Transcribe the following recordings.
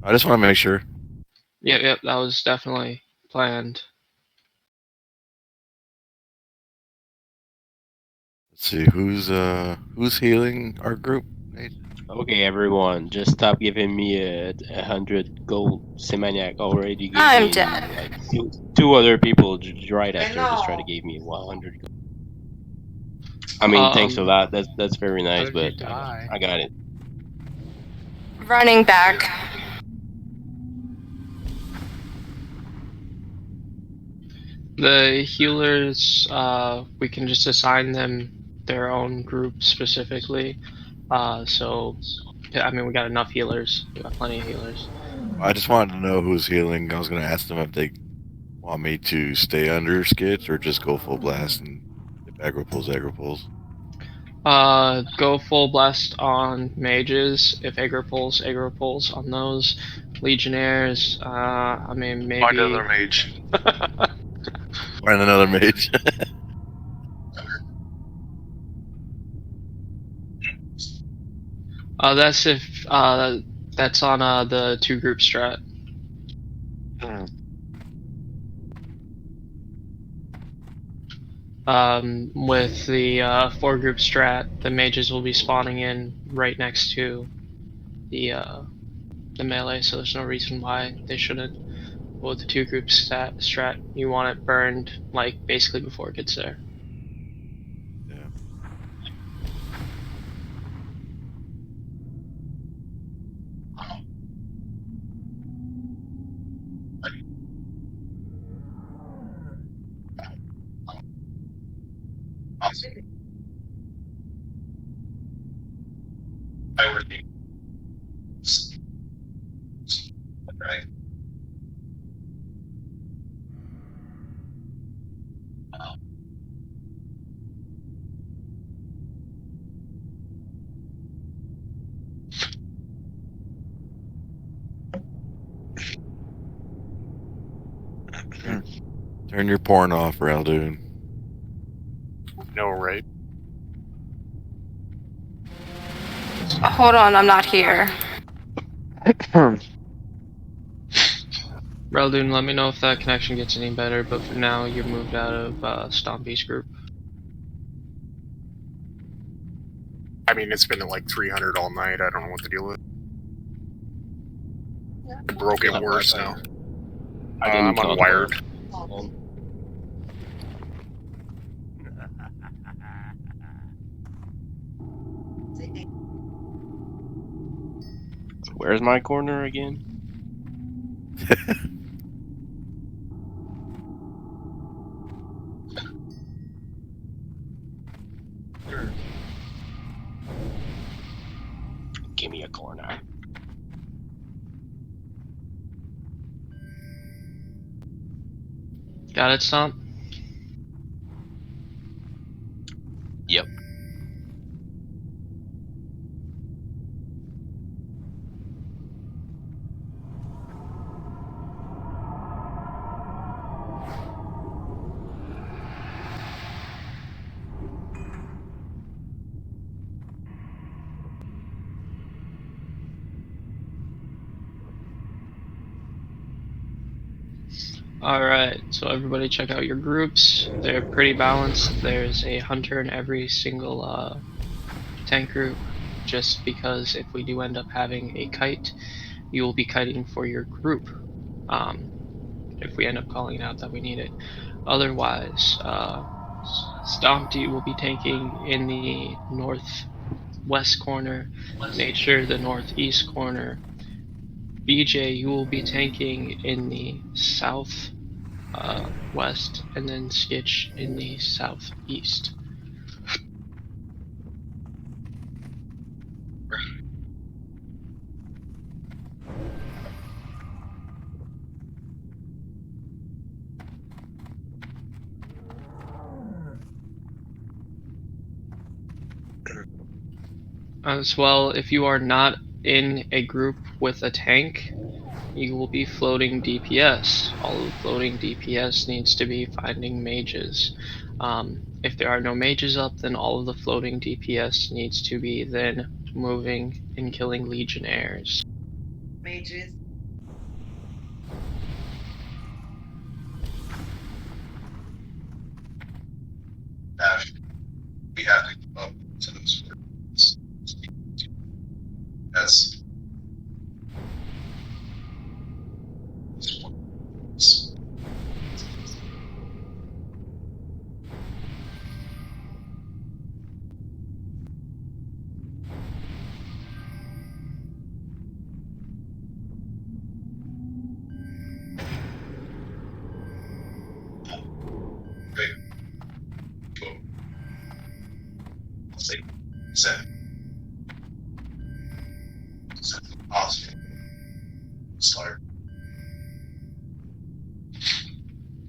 I just want to make sure. Yep, that was definitely planned. Let's see who's healing our group. Nate? Okay, everyone, just stop giving me a 100 gold. Semaniac already gave I'm me dead. like two other people right after just try to give me 100 gold. I mean, thanks a lot. That's very nice, did you but die? I got it. Running back. The healers, we can just assign them their own group specifically. So, I mean, we got enough healers. We got plenty of healers. I just wanted to know who's healing. I was going to ask them if they want me to stay under skits or just go full blast and if aggro pulls. Go full blast on mages. If aggro pulls on those. Legionnaires, I mean, maybe. Find another mage. Find another mage. That's if that's on the 2-group strat. With the 4-group strat, the mages will be spawning in right next to the melee, so there's no reason why they shouldn't. But with the 2-group strat, you want it burned like basically before it gets there. Yeah. Right. Turn your porn off, Raldoon. No, right? Hold on, I'm not here. Reldoon, let me know if that connection gets any better, but for now, you're moved out of Stompy's group. I mean, it's been at like 300 all night. I don't know what the deal is. It broke it worse now. I'm unwired. Where's my corner again? Give me a corner. Got it, Stomp? Yep. Alright, so everybody check out your groups. They're pretty balanced. There's a hunter in every single tank group, just because if we do end up having a kite, you will be kiting for your group. If we end up calling it out that we need it. Otherwise, Stompy will be tanking in the northwest corner, Nature the northeast corner. BJ, you will be tanking in the south west, and then Skitch in the southeast. As well, if you are not in a group with a tank, you will be floating DPS. All of the floating DPS needs to be finding mages. If there are no mages up, then all of the floating DPS needs to be then moving and killing legionnaires. Mages.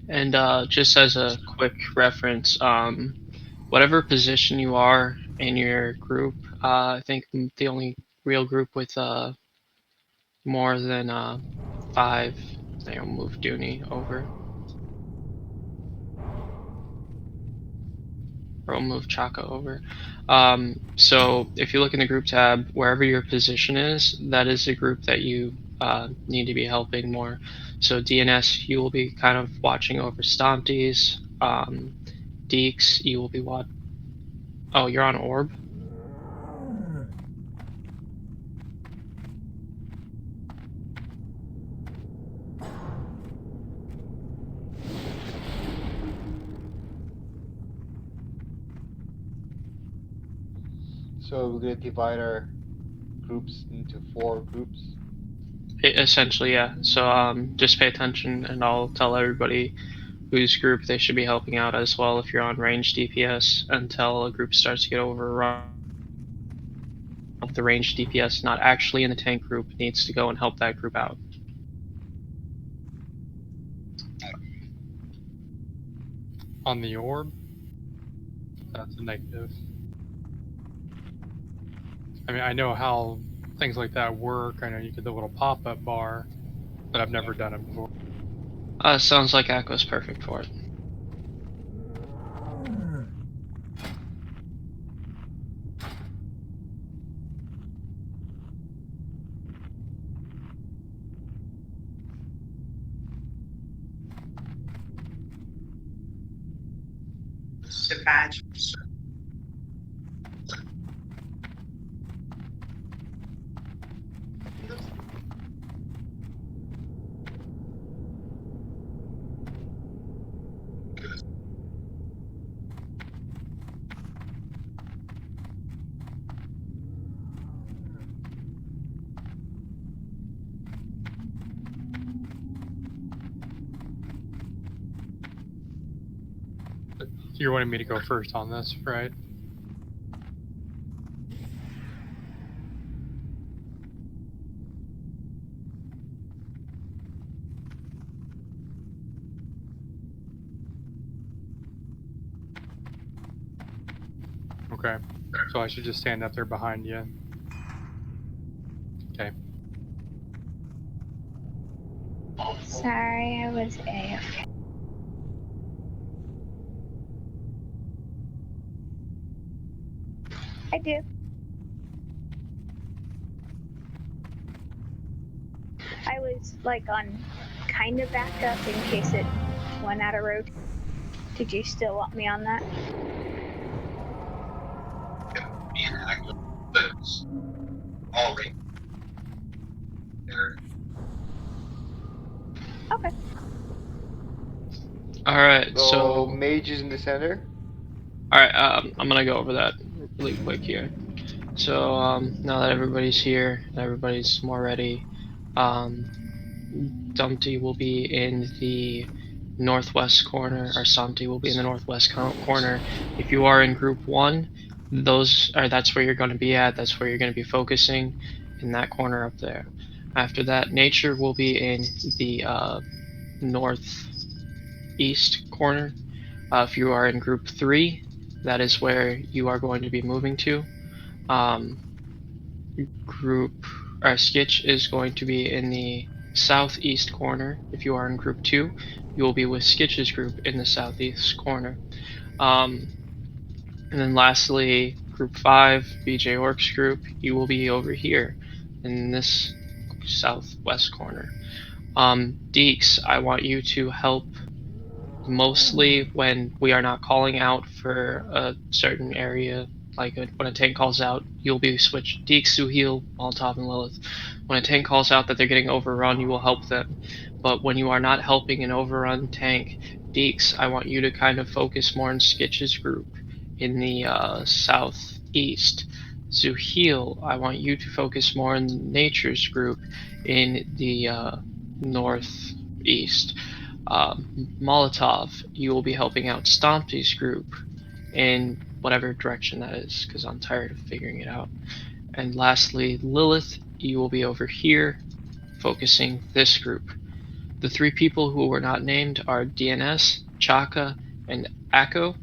And just as a quick reference, whatever position you are in your group, I think the only real group with more than 5, I'll move Dooney over. Or we'll move Chaka over. So if you look in the group tab, wherever your position is, that is the group that you need to be helping more. So DNS, you will be kind of watching over Stompties. Deeks, you will be Oh, you're on Orb? So we're gonna divide our groups into 4 groups. Essentially, yeah. So just pay attention, and I'll tell everybody whose group they should be helping out as well if you're on range DPS until a group starts to get overrun. The range DPS not actually in the tank group needs to go and help that group out. On the orb, that's a negative. I mean, I know how things like that work. I know you get the little pop-up bar, but I've never done it before. Sounds like Aqua's perfect for it. You're wanting me to go first on this, right? Okay, so I should just stand up there behind you. Okay. Sorry, I was AFK. I do. I was like on kind of backed up in case it went out of road. Did you still want me on that? Okay. Alright, so mage is in the center. Alright, I'm gonna go over that really quick here. So now that everybody's here, everybody's more ready, Dumpty will be in the northwest corner, or Santi will be in the northwest corner. If you are in group 1, that's where you're going to be at, that's where you're going to be focusing, in that corner up there. After that, Nature will be in the northeast corner. If you are in group 3, that is where you are going to be moving to. Skitch is going to be in the southeast corner. If you are in group 2, you will be with Skitch's group in the southeast corner. And then lastly, group 5, BJ Orc's group, you will be over here in this southwest corner. Deeks, I want you to help mostly when we are not calling out for a certain area. Like when a tank calls out, you'll be switched Deeks to heal, Molotov, and Lilith. When a tank calls out that they're getting overrun, you will help them. But when you are not helping an overrun tank, Deeks, I want you to kind of focus more on Skitch's group in the southeast. Zuhil, I want you to focus more on Nature's group in the northeast. Molotov, you will be helping out Stompty's group in whatever direction that is, because I'm tired of figuring it out. And lastly, Lilith, you will be over here, focusing this group. The three people who were not named are DNS, Chaka, and Akko.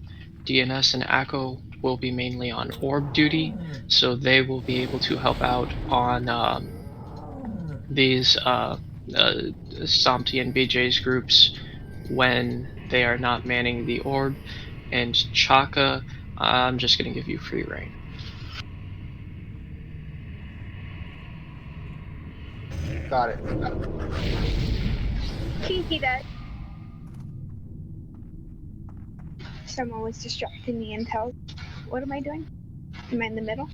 DNS and Akko will be mainly on orb duty, so they will be able to help out on these Somty and BJ's groups when they are not manning the orb. And Chaka, I'm just going to give you free reign. Got it. Kinky that. Someone was distracting me and tell. What am I doing? Am I in the middle?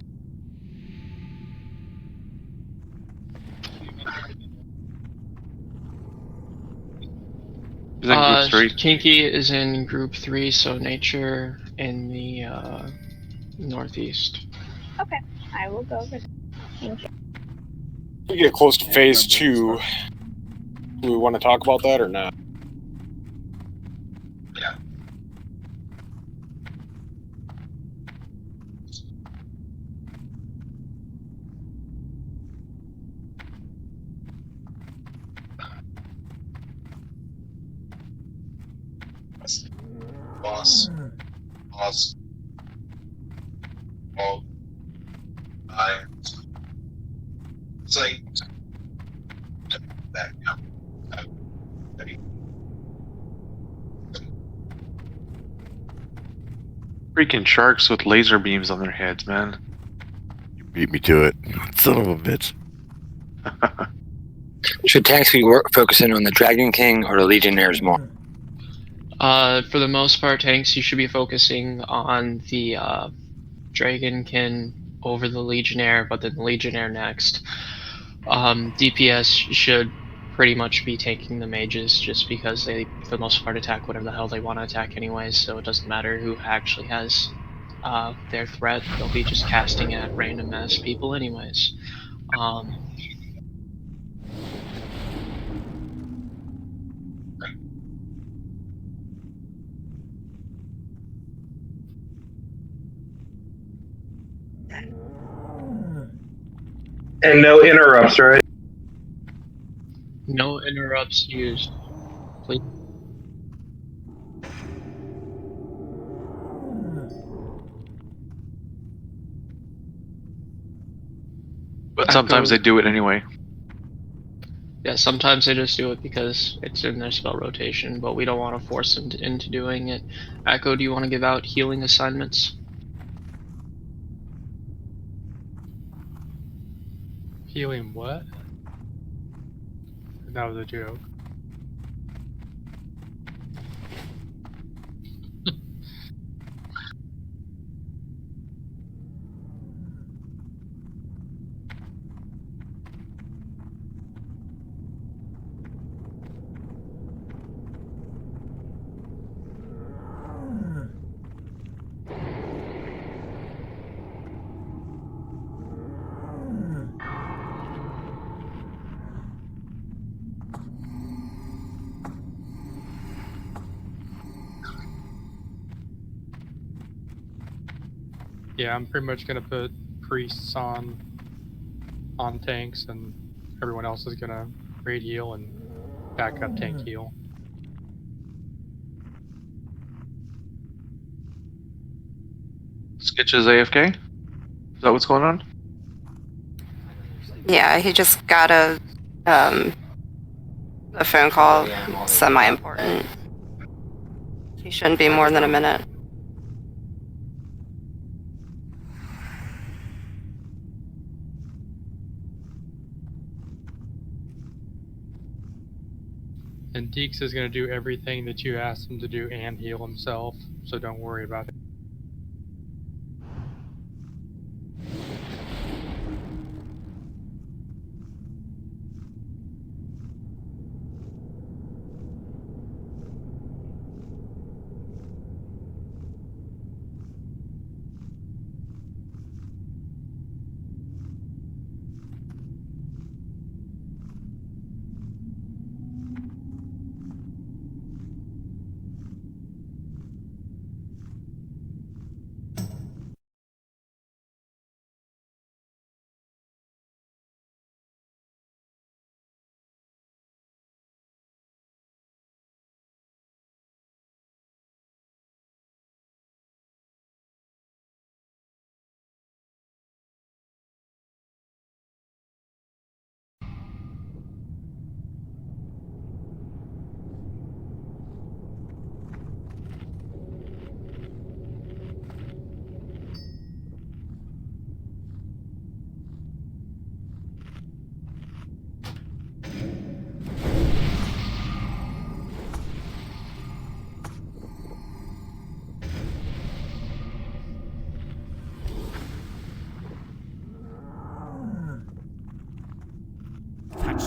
He's in group 3. Kinky is in group 3, so nature in the northeast. Okay, I will go over there. Thank you. We get close to phase 2. Do we want to talk about that or not? Boss. Oh. It's like that. Freaking sharks with laser beams on their heads, man. You beat me to it. Son of a bitch. Should tanks be focusing on the Dragon King or the Legionnaires more? For the most part, tanks, you should be focusing on the Dragonkin over the Legionnaire, but then the Legionnaire next. DPS should pretty much be taking the mages, just because they, for the most part, attack whatever the hell they want to attack anyways, so it doesn't matter who actually has their threat. They'll be just casting at random ass people anyways. And no interrupts, right? No interrupts used. Please. But sometimes they do it anyway. Yeah, sometimes they just do it because it's in their spell rotation, but we don't want to force them into doing it. Akko, do you want to give out healing assignments? Healing what? That was a joke. Yeah, I'm pretty much gonna put priests on tanks, and everyone else is gonna raid heal and back up tank heal. Skitch is AFK? Is that what's going on? Yeah, he just got a phone call, semi-important. He shouldn't be more than a minute. And Deeks is going to do everything that you asked him to do and heal himself, so don't worry about it.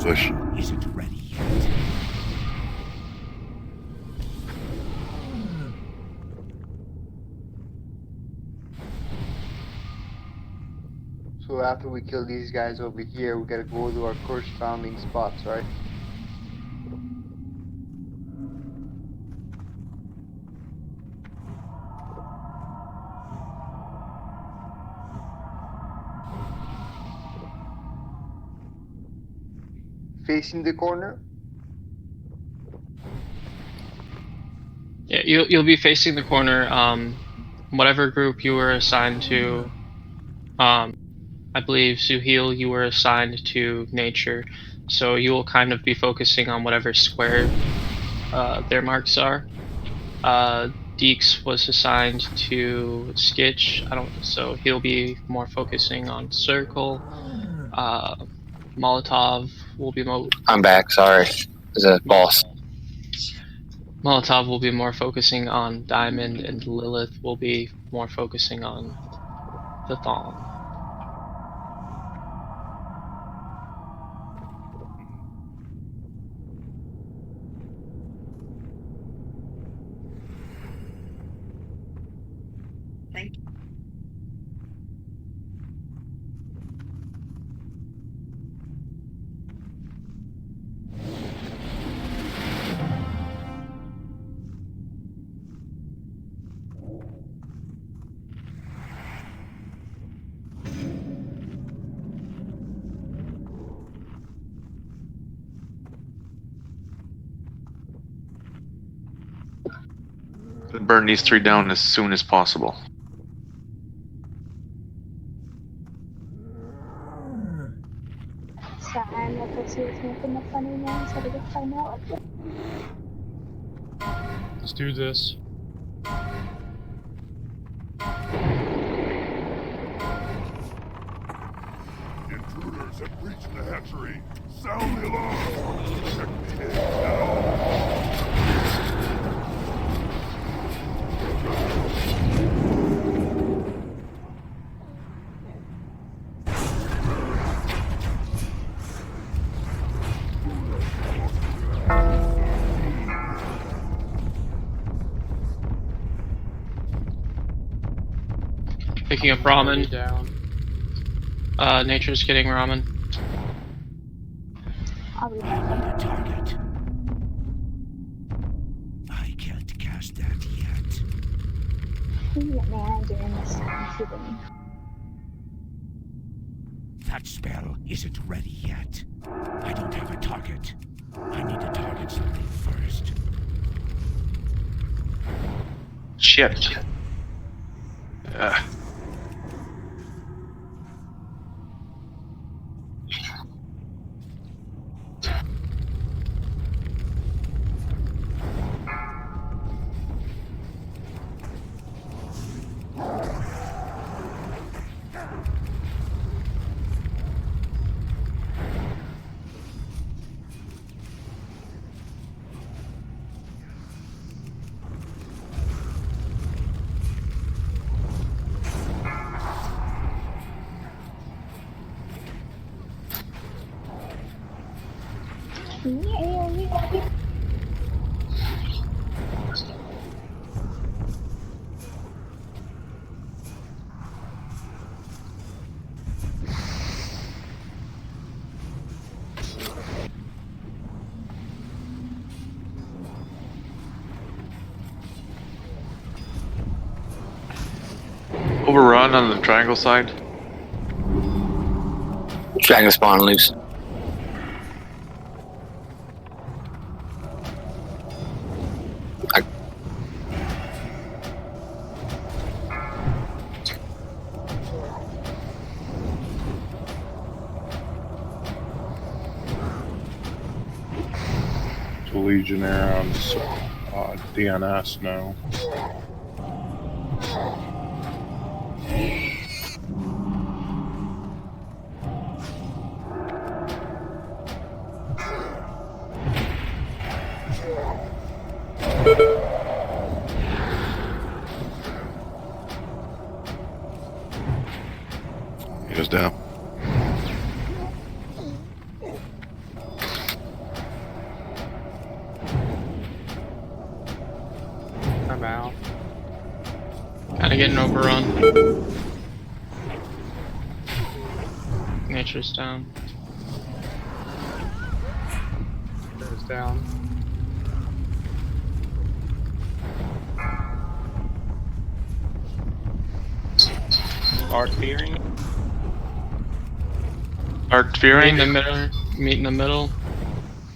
Push. Isn't ready yet. So after we kill these guys over here, we gotta go to our corresponding spots, right? Facing the corner? Yeah, you'll be facing the corner. Whatever group you were assigned to, I believe Suhail, you were assigned to nature, so you will kind of be focusing on whatever square their marks are. Deeks was assigned to sketch. So he'll be more focusing on circle. Molotov will be I'm back. Sorry. There's a boss. Molotov will be more focusing on diamond, and Lilith will be more focusing on the thong. Thank you. Burn these 3 down as soon as possible. Saan mo kasi making a funny noise out of the final? Let's do this. Intruders have breached the hatchery. Sound the alarm. Check the egg now. Picking up ramen. Down. Nature's getting ramen. I'll be back. Target. I can't cast that yet. Who's the manager in this shooting? That spell isn't ready yet. I don't have a target. I need to target something first. Shit. Overrun on the triangle side. Dragon spawn loose. Legionnaire on DNS now. He goes down. I'm out. Kind of getting overrun. Nature's down. Goes down. Art fearing. Arc fearing. Meet in the middle. Meet in the middle.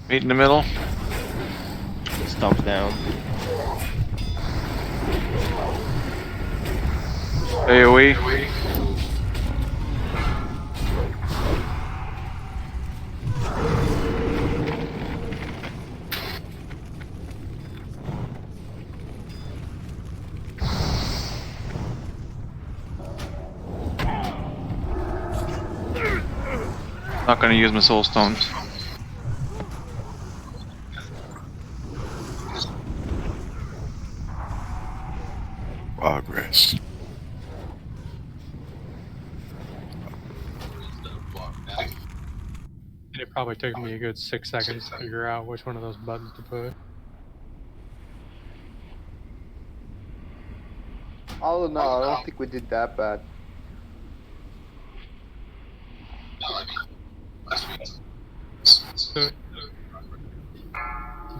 Meet in the middle. Stomps down. AoE. Not gonna use my soul stones. Progress. And it probably took me a good 6 seconds to figure out which one of those buttons to push. Oh no, I don't think we did that bad. So,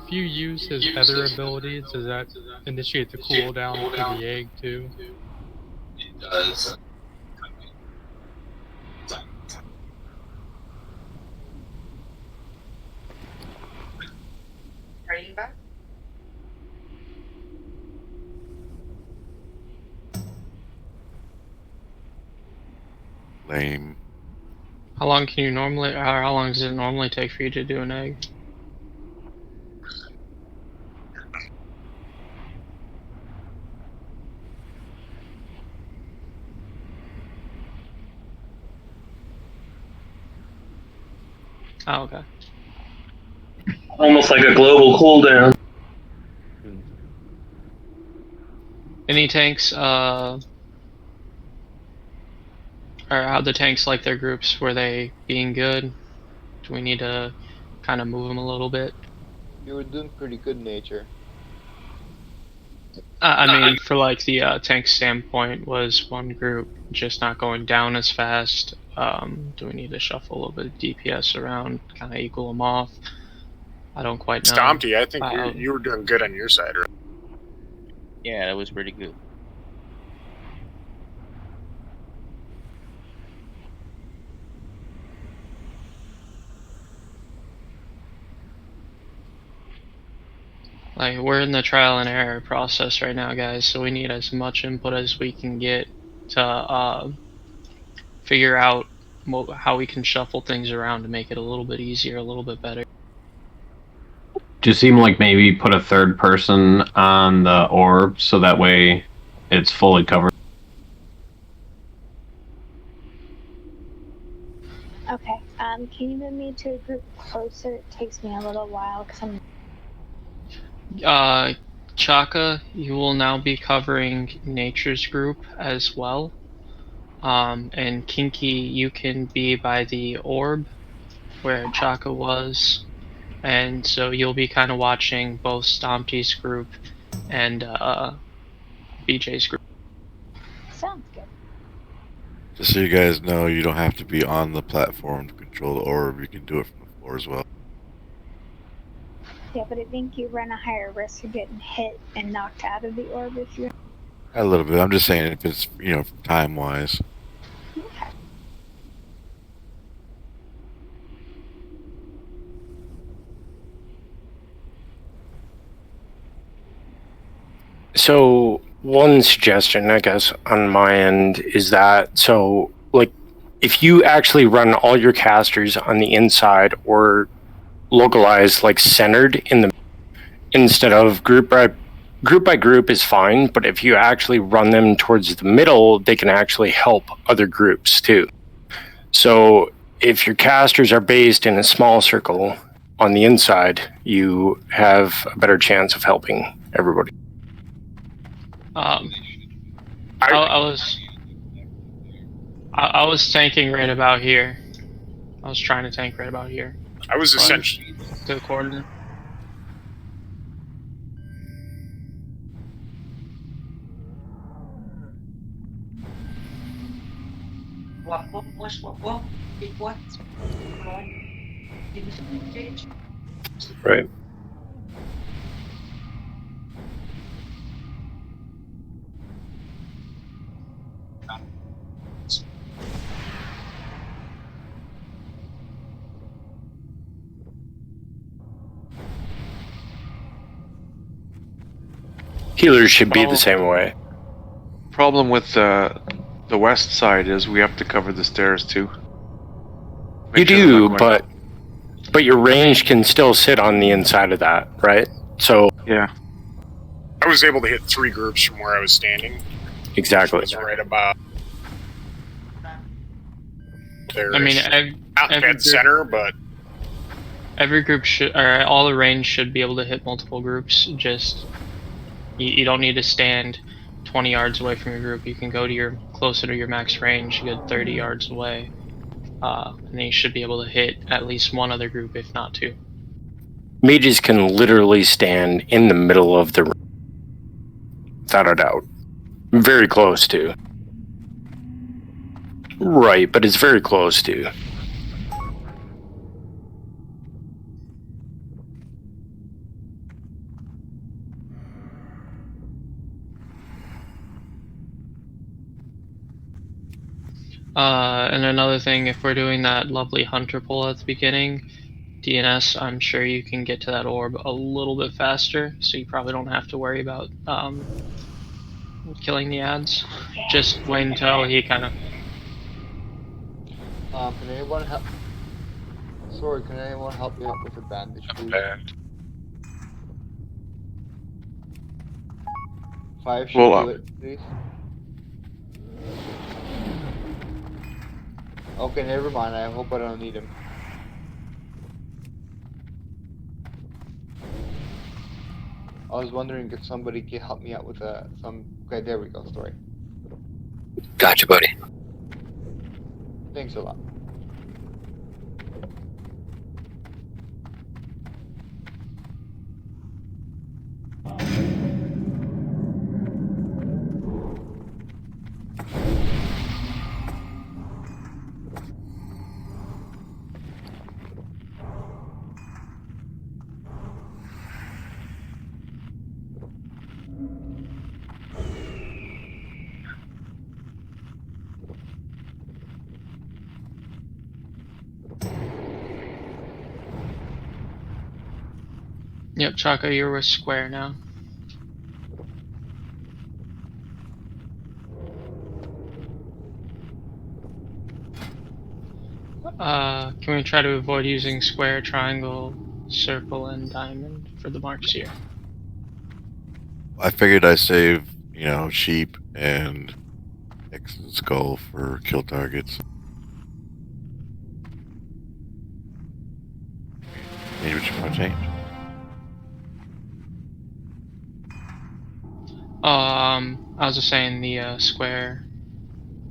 if you use his other abilities, does that initiate the cooldown for the egg too? It does. Are you back? Lame. How long can you normally, or how long does it normally take for you to do an egg? Oh, okay. Almost like a global cooldown. Any tanks, or how the tanks like their groups? Were they being good? Do we need to kind of move them a little bit? You were doing pretty good, Nature. I mean, for like the tank standpoint, was one group just not going down as fast? Do we need to shuffle a little bit of DPS around, kind of equal them off? I don't quite know. Stompy, I think you were doing good on your side, right? Yeah, that was pretty good. Like, we're in the trial and error process right now, guys, so we need as much input as we can get to figure out how we can shuffle things around to make it a little bit easier, a little bit better. Just seem like maybe put a third person on the orb so that way it's fully covered. Okay, can you move me to a group closer? It takes me a little while because I'm... Chaka, you will now be covering Nature's group as well. And Kinky, you can be by the orb where Chaka was. And so you'll be kind of watching both Stompy's group and BJ's group. Sounds good. Just so you guys know, you don't have to be on the platform to control the orb. You can do it from the floor as well. Yeah, but I think you run a higher risk of getting hit and knocked out of the orb if you're... A little bit. I'm just saying if it's, time-wise. Okay. So one suggestion, I guess, on my end is that, so, like, if you actually run all your casters on the inside or localized, like, centered in the, instead of group by group is fine, but if you actually run them towards the middle, they can actually help other groups too. So if your casters are based in a small circle on the inside, you have a better chance of helping everybody. I was tanking right about here. I was trying to tank right about here. I was essentially to the coordinate. Right. Healers should be the same way. Problem with the west side is we have to cover the stairs too. You do, but your range can still sit on the inside of that, right? So yeah, I was able to hit 3 groups from where I was standing. Exactly. Which was right about. I mean, not dead center, but every group should, or all the range should be able to hit multiple groups. Just you don't need to stand 20 yards away from your group. You can go to your closer to your max range, a good 30 yards away, and then you should be able to hit at least one other group, if not 2. Mages can literally stand in the middle of the room, without a doubt. Very close to. Right, but it's very close to. And another thing, if we're doing that lovely hunter pull at the beginning, DNS, I'm sure you can get to that orb a little bit faster, so you probably don't have to worry about killing the ads. Just wait until he kind of... Can anyone help? Sorry, can anyone help me out with a bandage, please? 5 should do it, please. Okay, never mind. I hope I don't need him. I was wondering if somebody could help me out with some. Okay, there we go. Sorry. Gotcha, buddy. Thanks a lot. Yep, Chaka, you're with square now. Can we try to avoid using square, triangle, circle, and diamond for the marks here? I figured I save, sheep and X and skull for kill targets. Maybe what you want to change? I was just saying the square,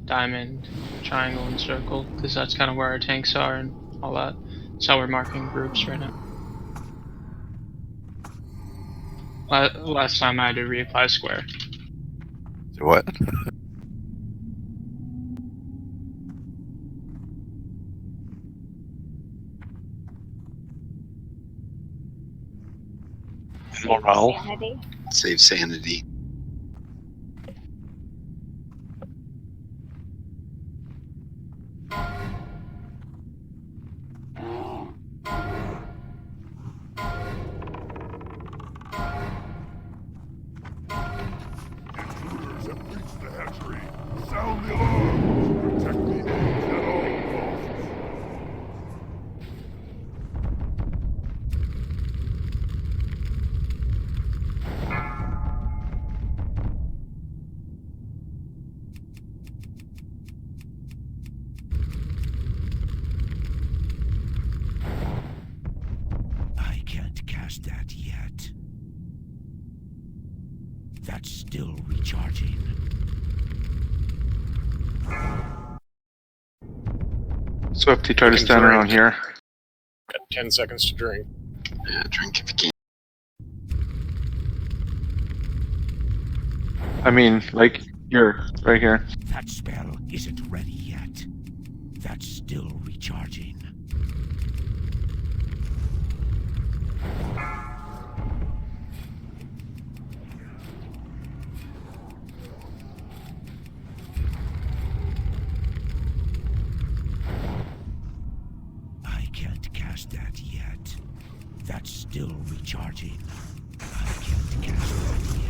diamond, triangle, and circle, because that's kind of where our tanks are and all that. That's how we're marking groups right now. Last time I had to reapply square. So what? Morale. Sanity. Save sanity. Intruders have breached the hatchery. Sound the alarm. Protect the eggs at all costs. I can't cast that yet. That's still recharging. Swifty, try to stand around here. Got 10 seconds to drink. Yeah, drink if you can. I mean, like, you're right here. That spell isn't ready yet. That's still recharging. I can't cast that yet. That's still recharging. I can't cast that yet.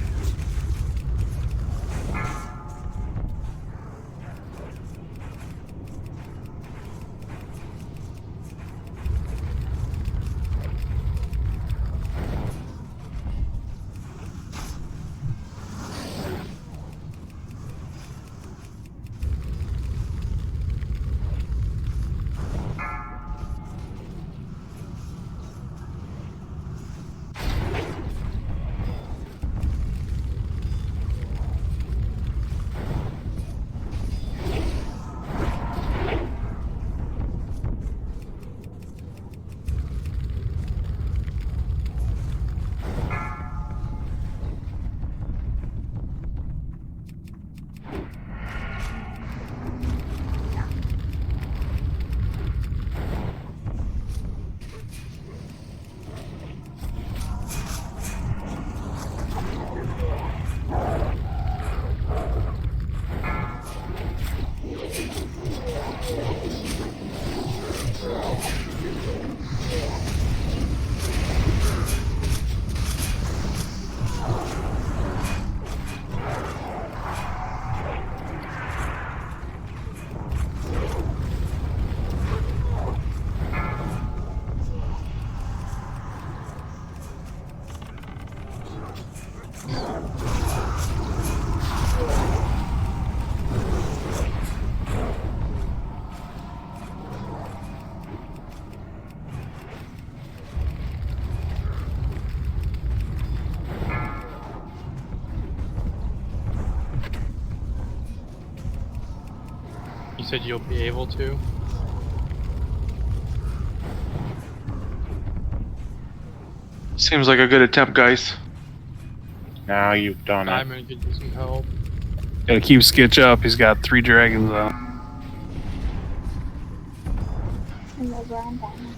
You said you'll be able to? Seems like a good attempt, guys. Now you've done it. Diamond could use some help. Gotta keep Sketch up. He's got 3 dragons out. And over on Diamond.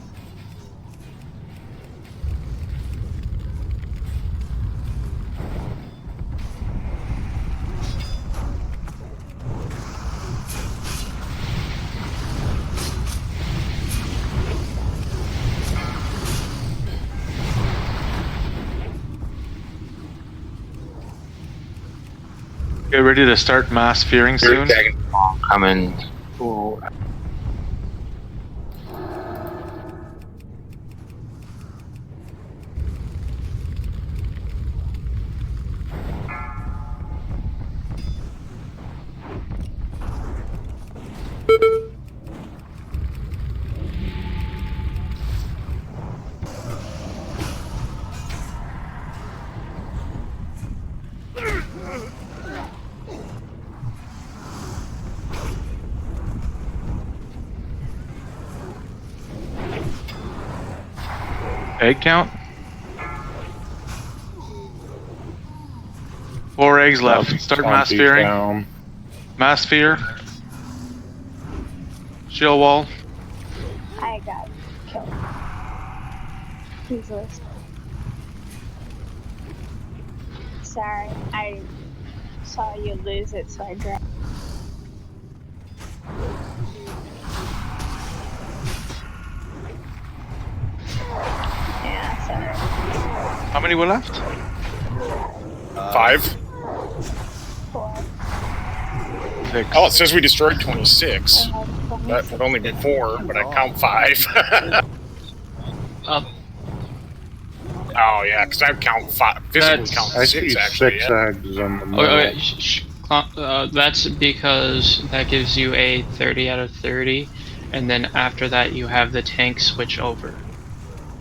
Get ready to start mass fearing soon. Coming. Egg count? 4 eggs left. Start mass fearing. Down. Mass fear. Shield wall. I got killed. Easily. Sorry, I saw you lose it, so I dropped. Yeah, sorry. How many were left? 5. 4. 6. Oh, it says we destroyed 26. That would only be 4, but I count 5. Up. Oh yeah, because I count 5. Physically count I 6 see actually. 6 Yeah. eggs in the middle. Okay, that's because that gives you a 30 out of 30, and then after that you have the tank switch over,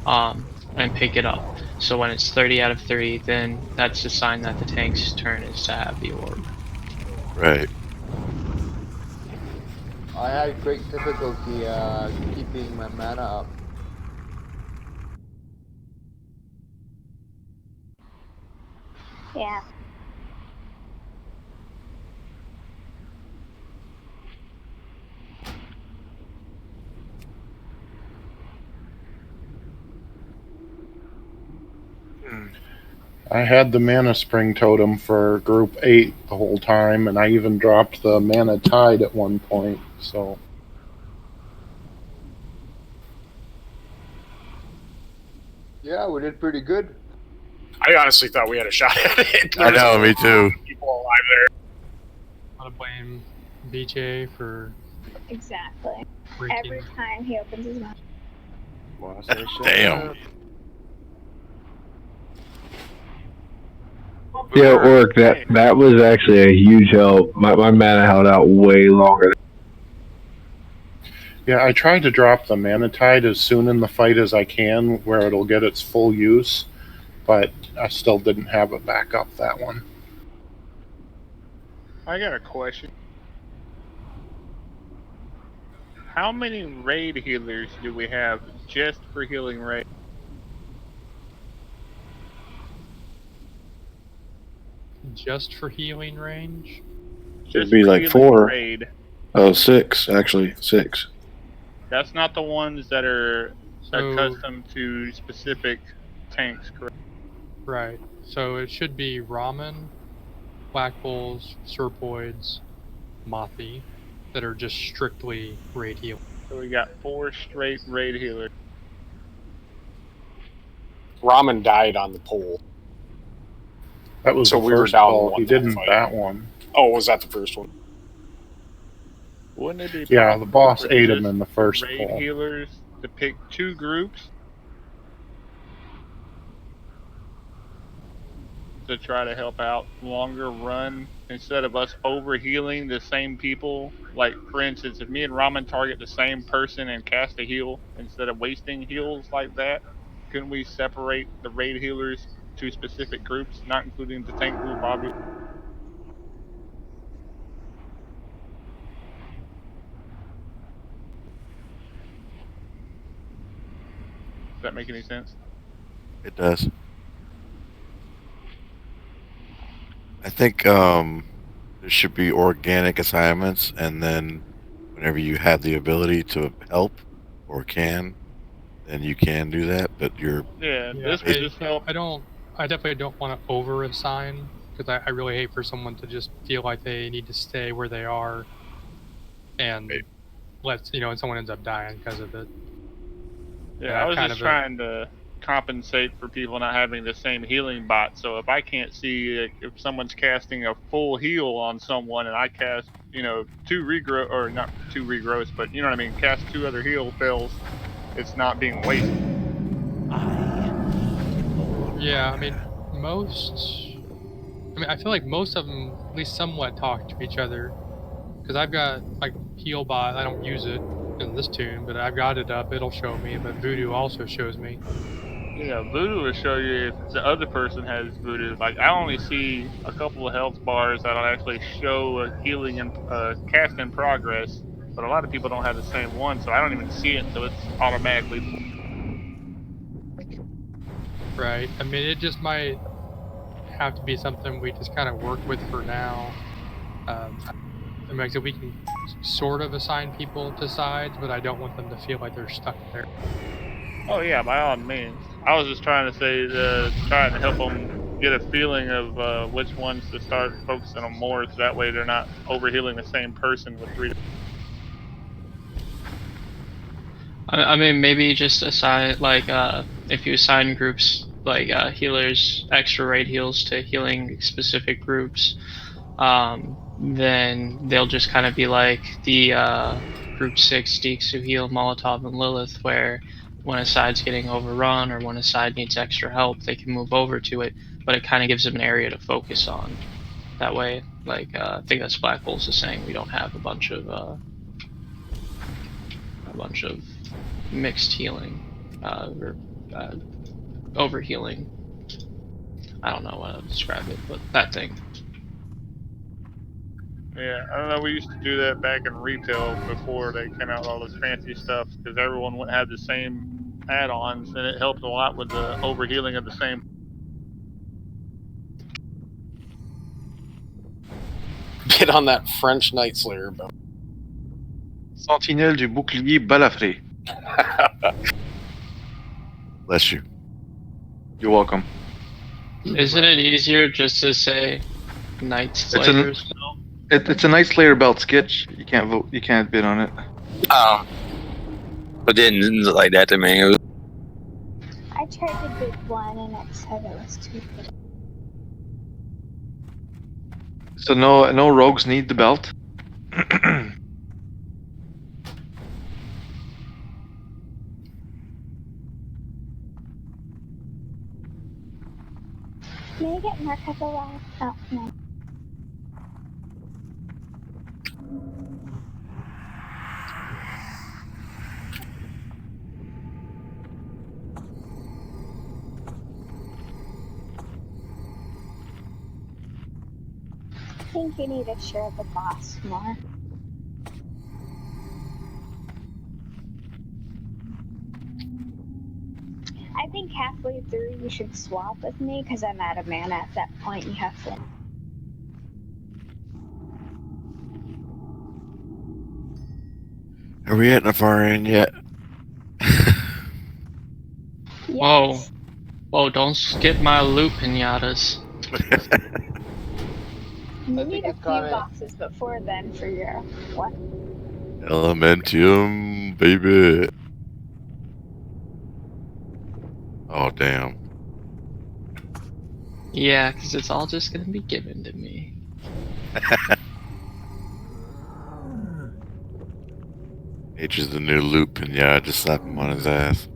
and pick it up. So when it's 30 out of 30, then that's a sign that the tank's turn is to have the orb. Right. I had great difficulty keeping my mana up. Yeah. I had the Mana Spring Totem for Group 8 the whole time, and I even dropped the Mana Tide at one point, so... Yeah, we did pretty good. I honestly thought we had a shot at it. I know, me too. People alive there. I want to blame BJ for Exactly. breaking. Every time he opens his mouth. Damn. Yeah, Orc, that was actually a huge help. My mana held out way longer. Yeah, I tried to drop the Mana Tide as soon in the fight as I can, where it'll get its full use, but I still didn't have a backup that one. I got a question. How many raid healers do we have just for healing raid? Just for healing range? Just It'd be for like healing 4. Raid. Oh, 6, actually. 6. That's not the ones that are So- accustomed to specific tanks, correct? Right. So it should be Ramen, Black Bulls, Serpoids, Mothi, that are just strictly raid heal. So we got 4 straight raid healers. Ramen died on the pole. That was So the we were first down call. one He that didn't fight. that one. Oh, was that the first one? Wouldn't it be Yeah, the possible boss for ate him just in the first raid call. healers to pick 2 groups to try to help out longer run instead of us overhealing the same people? Like, for instance, if me and Ramen target the same person and cast a heal instead of wasting heals like that, couldn't we separate the raid healers to specific groups, not including the tank group, obviously? Does that make any sense? It does. I think there should be organic assignments, and then whenever you have the ability to help or can, then you can do that. But you're Yeah, this would just help. I definitely don't want to over assign, because I really hate for someone to just feel like they need to stay where they are and and someone ends up dying because of it. Yeah, I was just trying to compensate for people not having the same healing bot. So if I can't see, like, if someone's casting a full heal on someone and I cast, 2 regrow, or not 2 regrowths, but you know what I mean, cast 2 other heal spells, it's not being wasted. Yeah, I feel like most of them at least somewhat talk to each other. Because I've got, like, Heal Bot, I don't use it in this tune, but I've got it up, it'll show me, but Voodoo also shows me. Yeah, Voodoo will show you if the other person has Voodoo. Like, I only see a couple of health bars that'll actually show a healing and cast in progress, but a lot of people don't have the same one, so I don't even see it until it's automatically. Right. I mean, it just might have to be something we just kind of work with for now. Like I said, we can sort of assign people to sides, but I don't want them to feel like they're stuck there. Oh yeah, by all means. I was just trying to say, trying to help them get a feeling of which ones to start focusing on more, so that way they're not overhealing the same person with 3. I mean, maybe just assign, like, if you assign groups, like, healers, extra raid heals to healing specific groups, then they'll just kind of be like the Group 6 Deeks who heal Molotov and Lilith, where when a side's getting overrun or when a side needs extra help, they can move over to it, but it kind of gives them an area to focus on. That way, like, I think that's Black Bulls is saying, we don't have a bunch of mixed healing, or over healing. I don't know how to describe it, but that thing. Yeah, I don't know. We used to do that back in retail before they came out with all this fancy stuff, because everyone would have the same add-ons, and it helped a lot with the overhealing of the same. Get on that French Night Slayer, bro. Sentinelle du bouclier balafré. Bless you. You're welcome. Isn't it easier just to say Night Slayers? It's a Night Slayer belt sketch. You can't vote. You can't bid on it. Oh. But didn't look like that to me. It was... I tried to bid one and it said it was too big. So no rogues need the belt. May I get Mark at the last? Oh, no. I think you need to share the boss more. I think halfway through you should swap with me because I'm out of mana at that point. You have to. Are we at Navarian yet? Whoa. Whoa, don't skip my loot pinatas. You need a few bosses before then for your what? Elementium, baby. Oh, damn. Yeah, because it's all just gonna be given to me. H is the new loop, and yeah, I just slap him on his ass.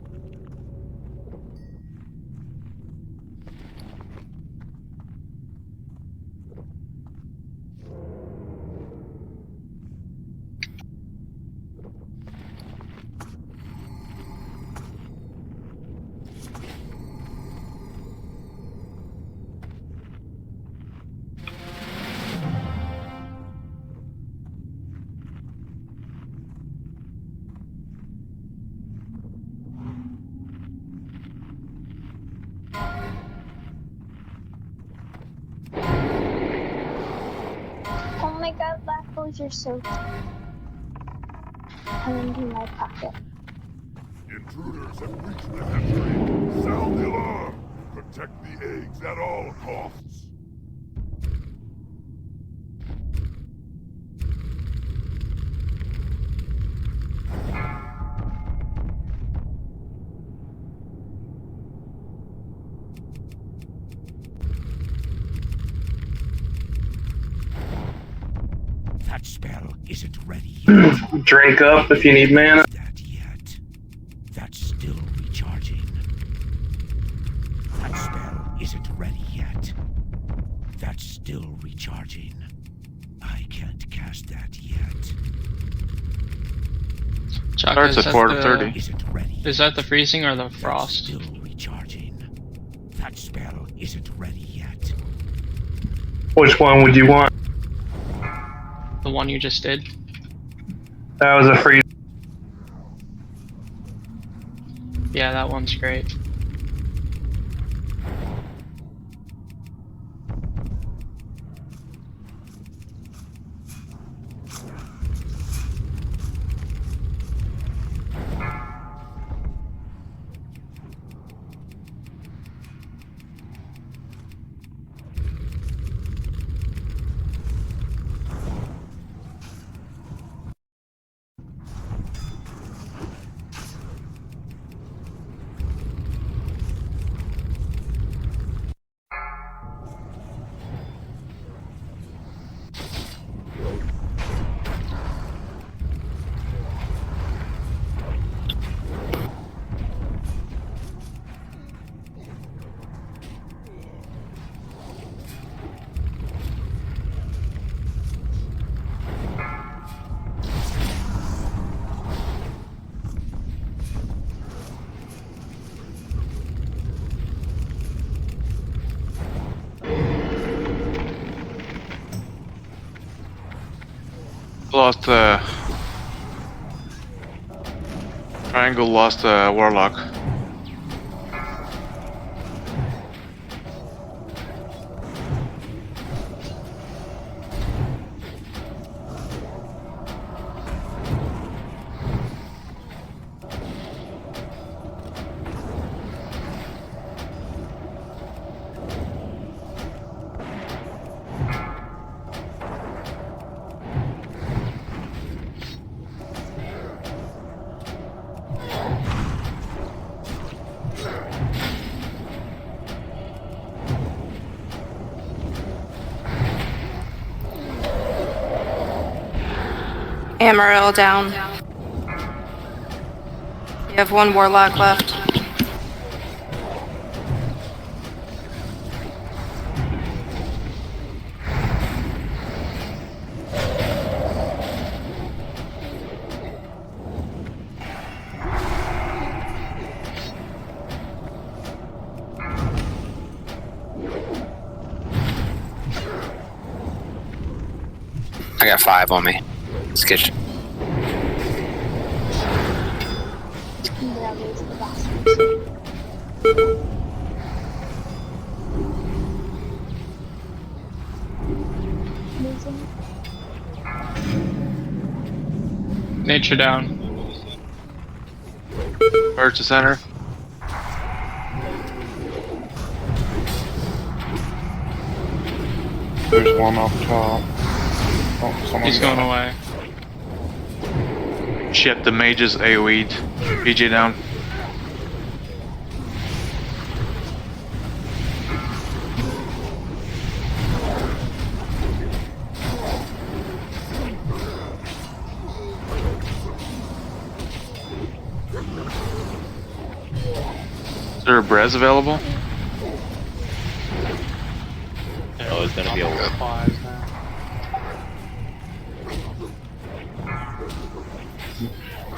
Oh my god, Lappos, you're so come into my pocket. Intruders have breached the hatchery. Sound the alarm. Protect the eggs at all costs. That spell isn't ready yet. Drink up if you need mana. That yet. That's still recharging. That spell isn't ready yet. That's still recharging. I can't cast that yet. Chaka, Starts at 4:30. Isn't ready. Is that the freezing or the frost? Still recharging. That spell isn't ready yet. Which one would you want? The one you just did? That was a free. Yeah, that one's great. Lost Triangle lost Warlock. Amarillo down. You have one warlock left. I got 5 on me. Skitch. I'm gonna lose the bastards. Losing. Nature down. Bird to center. There's one up top. Oh, He's going away. Shit, the mages AoE'd. PJ down. Is there a Brez available? Oh, it's gonna be a Five now.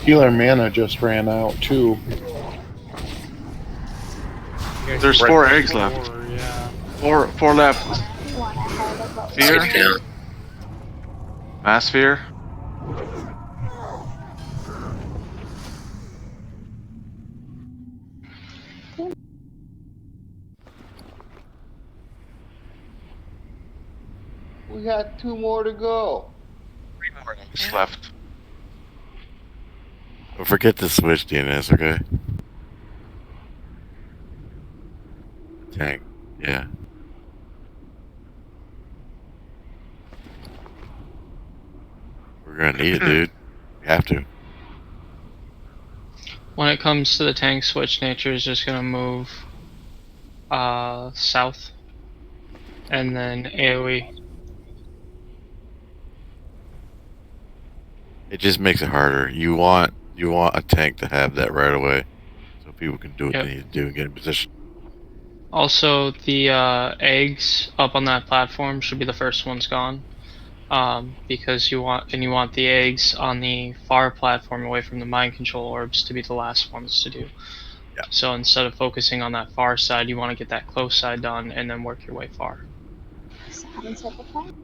Healer mana just ran out too. There's 4 eggs left. Yeah. Four left. Fear. Mass fear. We got 2 more to go. 3 more eggs left. Don't forget to switch DNS, okay? Tank, yeah. We're gonna need it, dude. We have to. When it comes to the tank switch, Nature is just gonna move south, and then AoE. It just makes it harder. You want a tank to have that right away, so people can do what they need to do and get in position. Also, the eggs up on that platform should be the first ones gone, because you want the eggs on the far platform away from the mind control orbs to be the last ones to do. Yeah. So instead of focusing on that far side, you want to get that close side done and then work your way far. Sounds like a plan. .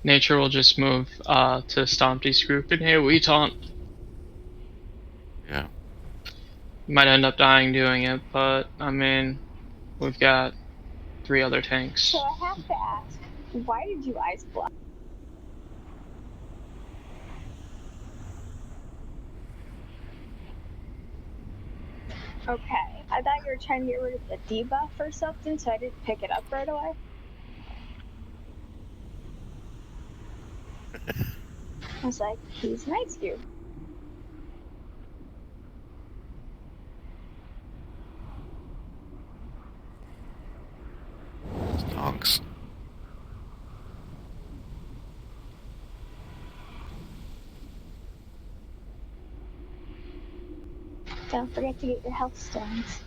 Nature will just move to Stompy's group and AoE taunt. Yeah. Might end up dying doing it, but I mean, we've got 3 other tanks. So I have to ask, why did you ice block? Okay, I thought you were trying to get rid of the debuff or something, so I didn't pick it up right away. I was like, he's nice here. Stonks. Don't forget to get your health stones.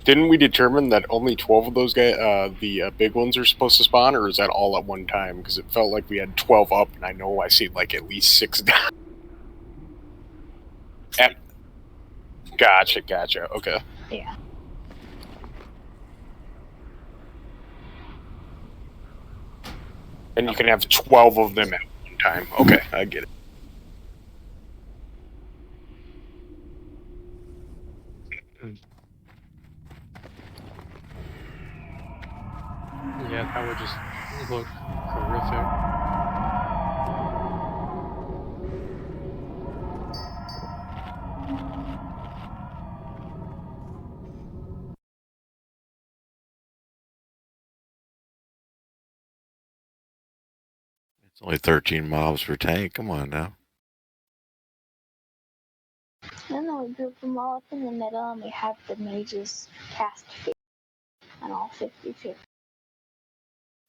Didn't we determine that only 12 of those guys, the big ones, are supposed to spawn, or is that all at one time? Because it felt like we had 12 up, and I know I see like at least 6 down. Gotcha. Okay. Yeah. And you can have 12 of them at one time. Okay, I get it. Yeah, that would just look horrific. It's only 13 mobs per tank. Come on now. And then we group them all up in the middle and we have the mages cast 50 on all 52.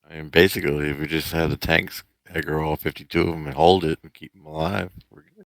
I mean, basically, if we just had the tanks aggro all 52 of them and hold it and keep them alive, we're good.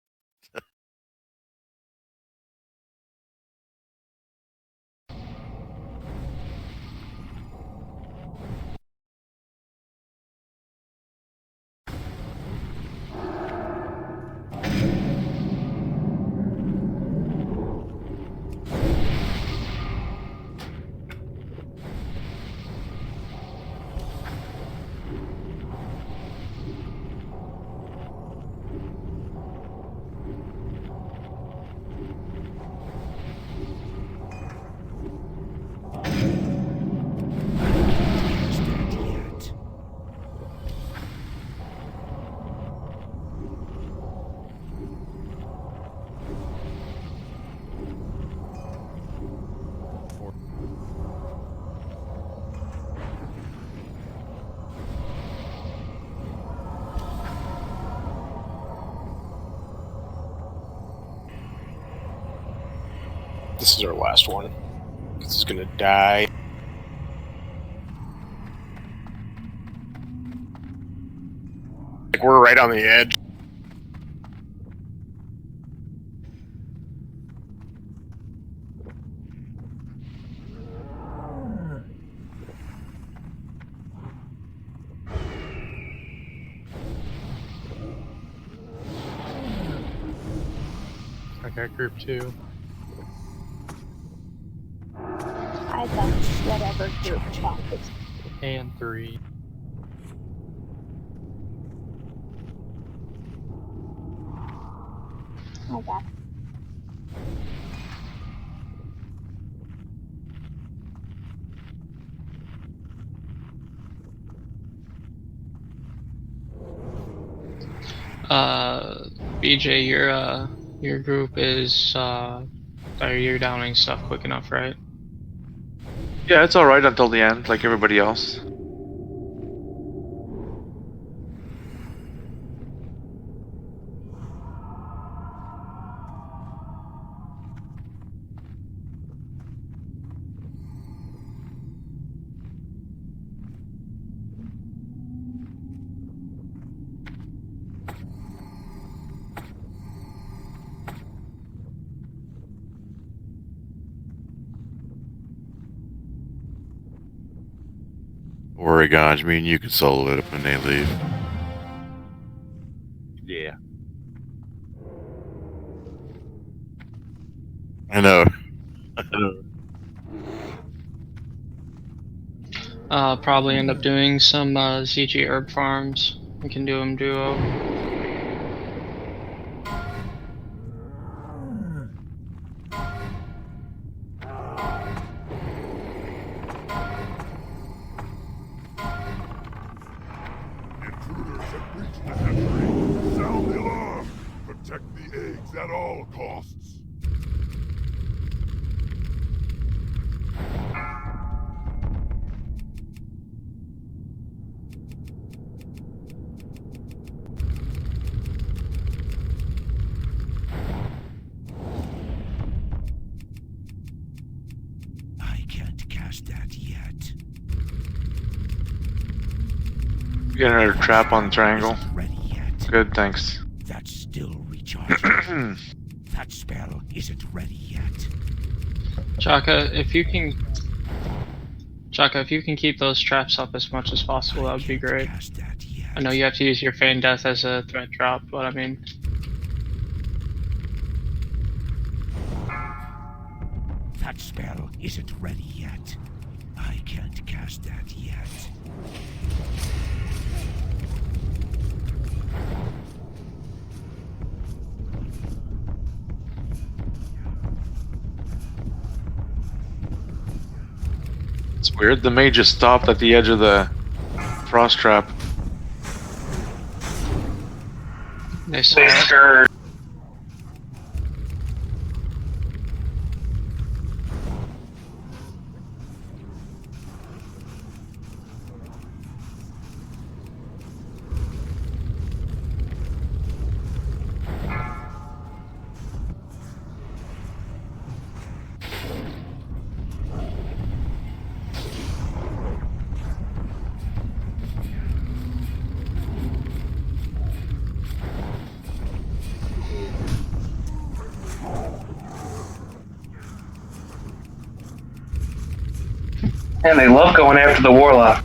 This is our last one. This is gonna die. Like, we're right on the edge. I got group 2. I got whatever group Chalk is. And 3. I got. BJ, your group is you're downing stuff quick enough, right? Yeah, it's alright until the end, like everybody else. Oregon, me and you can solo it when they leave. Yeah. I know. Probably end up doing some ZG herb farms. We can do them duo. Intruders have breached the hatchery. Sound the alarm. Protect the eggs at all costs. I can't cast that yet. Get another trap on the triangle. Isn't ready yet. Good, thanks. That's still recharging. That spell isn't ready yet. Chaka, if you can keep those traps up as much as possible, that would be great. I know you have to use your Feign Death as a threat drop, but I mean... That spell isn't ready yet. I can't cast that yet. It's weird, the mage just stopped at the edge of the frost trap. They saw it. And they love going after the warlock.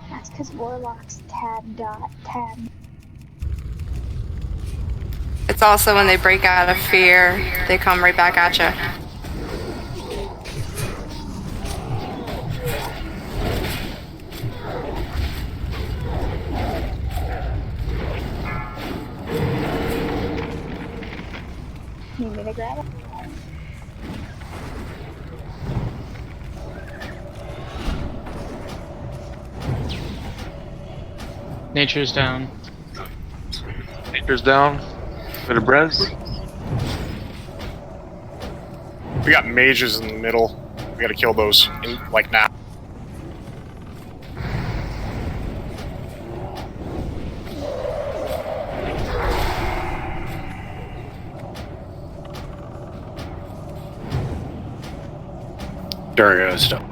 That's because warlocks tab. It's also when they break out of fear, they come right back at you. Need me to grab it? Nature's down. Nature's down. Bit of Brez. We got mages in the middle. We gotta kill those, like now. There goes stuff.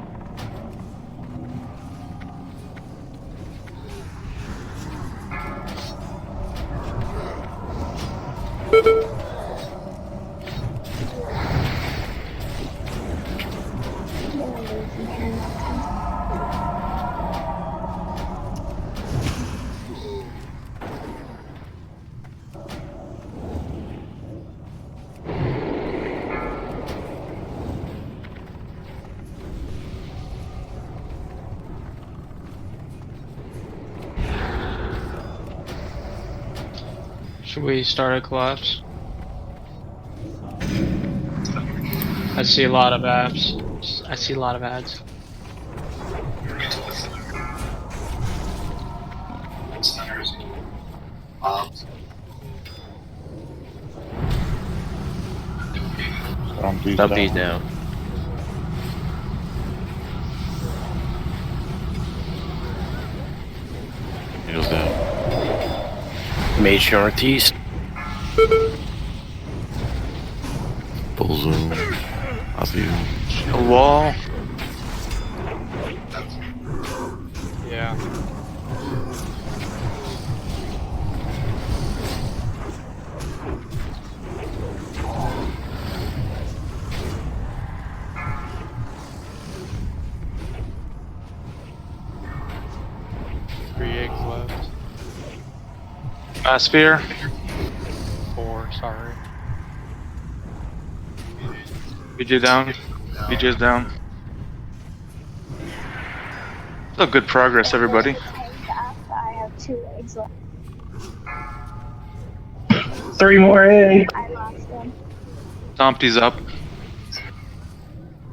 Should we start a collapse? I see a lot of apps. I see a lot of ads. Dumpy's down. Needles down. Mage northeast. Full zoom. I see you. A wall. Yeah. Three eggs left. Sphere. 4, sorry. BJ down. BJ's down. Still good progress, everybody. I have 2 eggs left. 3 more eggs. I lost them. Dumpty's up.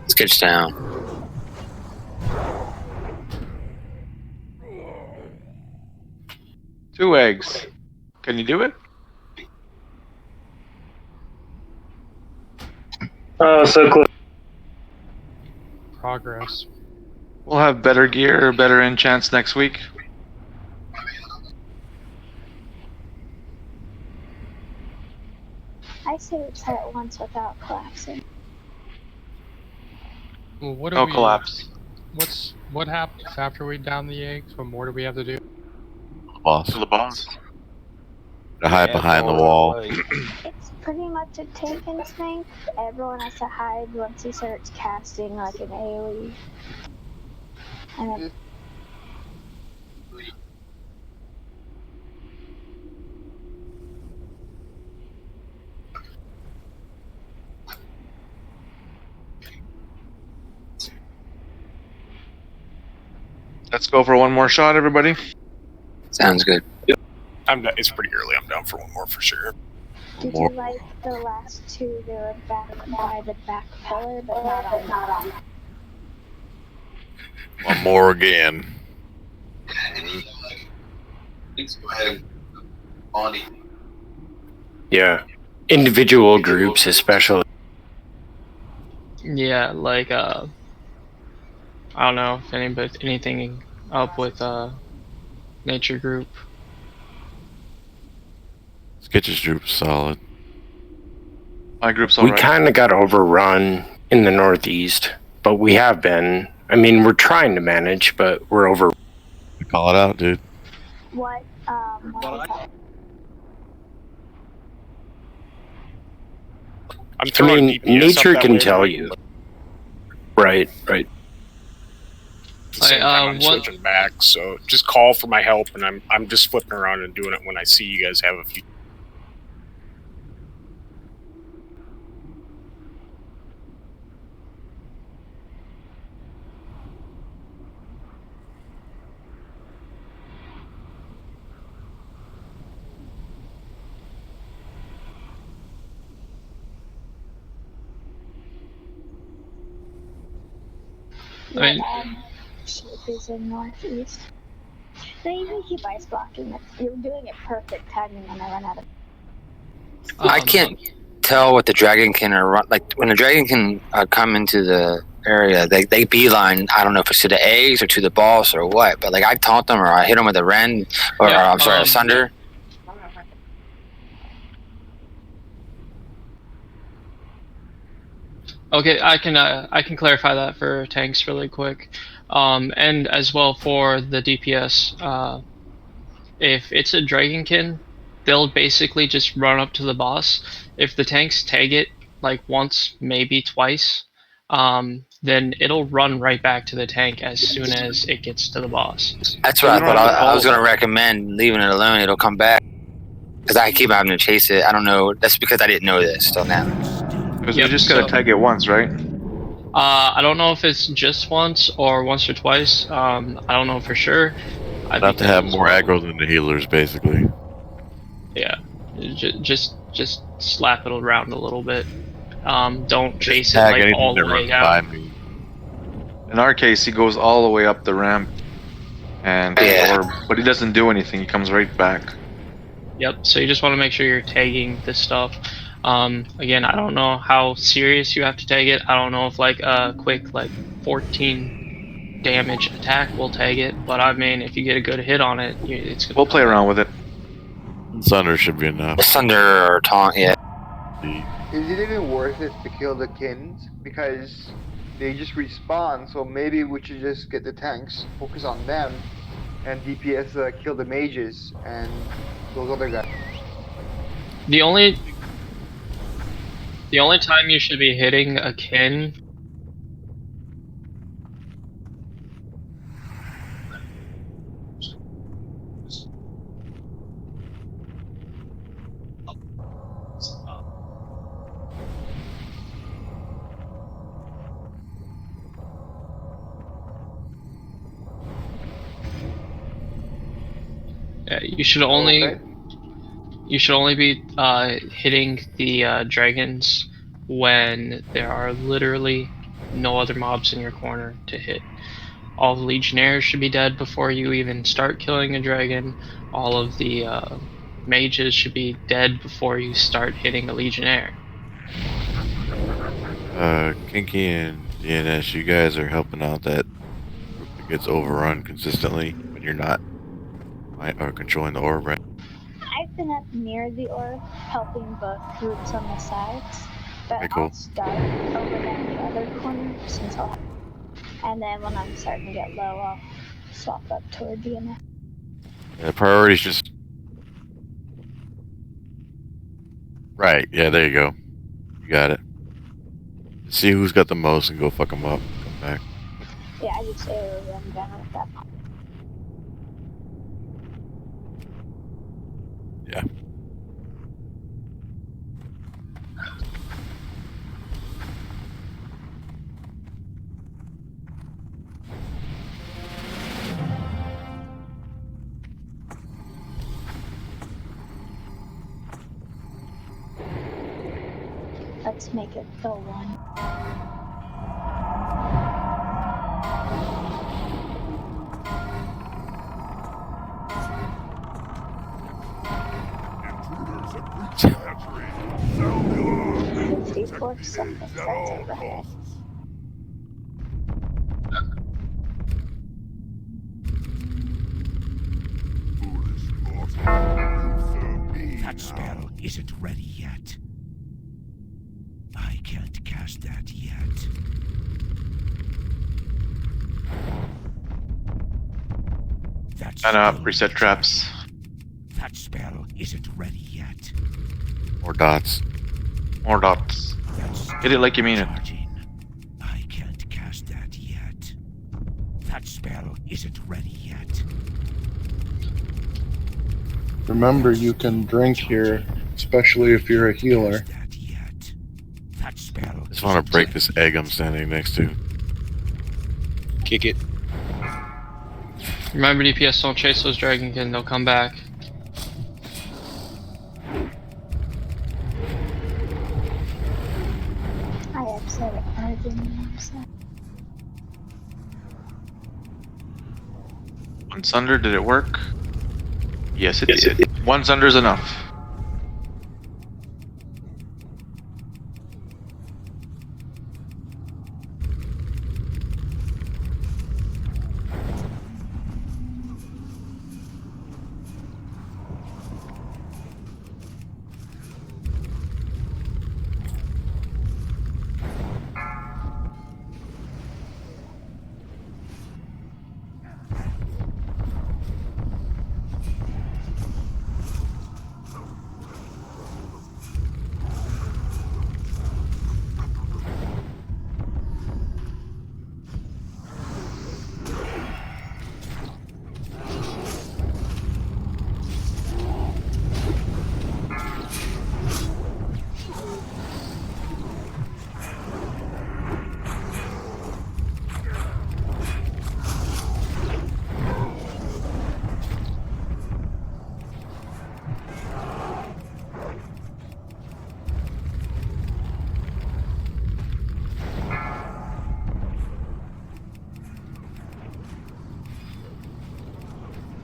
Sketch down. Two eggs. Can you do it? Oh, so close. Progress. We'll have better gear, better enchants next week. I say it's at once without collapsing. Well, what do No we, collapse. What happens after we down the eggs? What more do we have to do? Boss. To the boss. To hide behind the wall. It's pretty much a taken thing. Everyone has to hide once he starts casting like an AoE. And then Let's go for one more shot, everybody. Sounds good. It's pretty early. I'm down for one more for sure. did you like the last 2? They were back by the back pillar, but not on. One more again. Please go ahead. Bonnie. Yeah. Individual groups, especially. Yeah, like I don't know if anything up with nature group. Sketches group's solid. My group's We alright. kind of got overrun in the northeast, but we have been. I mean, we're trying to manage, but we're over. Call it out, dude. What was that? I'm I throwing mean, DPS up nature that can way, tell right? you. Right. At the same time, I'm switching back, so just call for my help, and I'm just flipping around and doing it when I see you guys have a few. Shape is in northeast. They even keep ice blocking it. You're doing it perfect timing when I run out of. I can't tell what the dragonkin are like when the dragonkin come into the area. They beeline. I don't know if it's to the eggs or to the boss or what, but like I taunt them or I hit them with a Ren or I'm sorry, a Sunder. Okay, I can clarify that for tanks really quick, and as well for the DPS. If it's a Dragonkin, they'll basically just run up to the boss. If the tanks tag it like once, maybe twice, then it'll run right back to the tank as soon as it gets to the boss. That's what I thought. I was going to recommend leaving it alone. It'll come back because I keep having to chase it. I don't know. That's because I didn't know this till now. Because we just gotta tag it once, right? I don't know if it's just once or once or twice. I don't know for sure. I'd have to have more aggro than the healers, basically. Yeah, just slap it around a little bit. Don't chase it tag like all the anything that way runs by down. me. In our case, he goes all the way up the ramp, and but he doesn't do anything. He comes right back. Yep. So you just want to make sure you're tagging this stuff. Again, I don't know how serious you have to tag it. I don't know if like a quick 14 damage attack will tag it, but I mean, if you get a good hit on it, it's gonna. We'll play around with it. Sunder should be enough. Sunder or taunt, yeah. Is it even worth it to kill the kins? Because they just respawn, so maybe we should just get the tanks, focus on them, and DPS kill the mages and those other guys. The only time you should be hitting a kin you should only be hitting the dragons when there are literally no other mobs in your corner to hit. All the legionnaires should be dead before you even start killing a dragon. All of the mages should be dead before you start hitting a legionnaire. Kinky and DNS, you guys are helping out that group that gets overrun consistently when you're not controlling the orb, right? I've been up near the orb, helping both groups on the sides, but Okay, cool. I'll start over there in the other corner since and then when I'm starting to get low, I'll swap up toward DNS. The priority's just right. Yeah, there you go. You got it. See who's got the most and go fuck them up. Come back. Yeah, I just AoE them down at that point. Yeah. Let's make it the one. Intruders have breached the hatchery. Sound the alarm. 54 seconds, that's overhead. That spell isn't ready yet. I can't cast that yet. Reset traps. That spell isn't ready yet. More dots. More dots. Hit it like you mean it. I can't cast isn't ready yet. Remember, you can drink here, especially if you're a healer. That spell I just want to break this egg I'm standing next to. Kick it. Remember, DPS don't chase those dragonkin, they'll come back. I upset it. I didn't upset. One Sunder, did it work? Yes, it did. One Sunder's enough.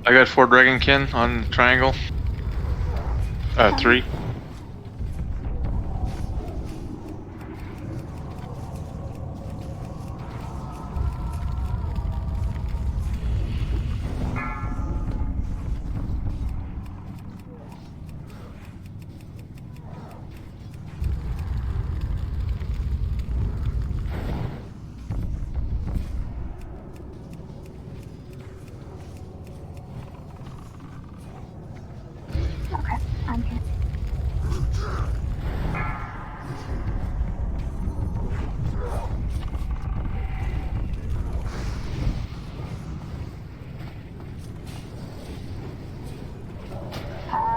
I got 4 Dragonkin on triangle. 3. Okay, I'm here.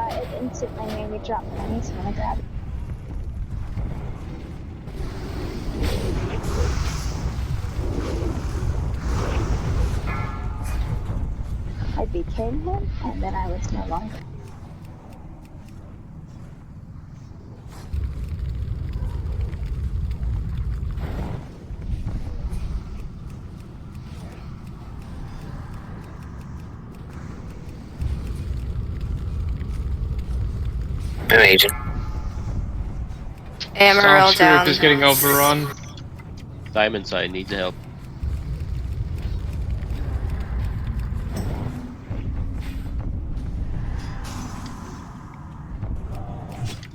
It instantly made me drop money, so I'm gonna grab it. I became him, and then I was no longer. I'm agent. Amarillo Sounds down. is getting overrun. Diamond side needs help.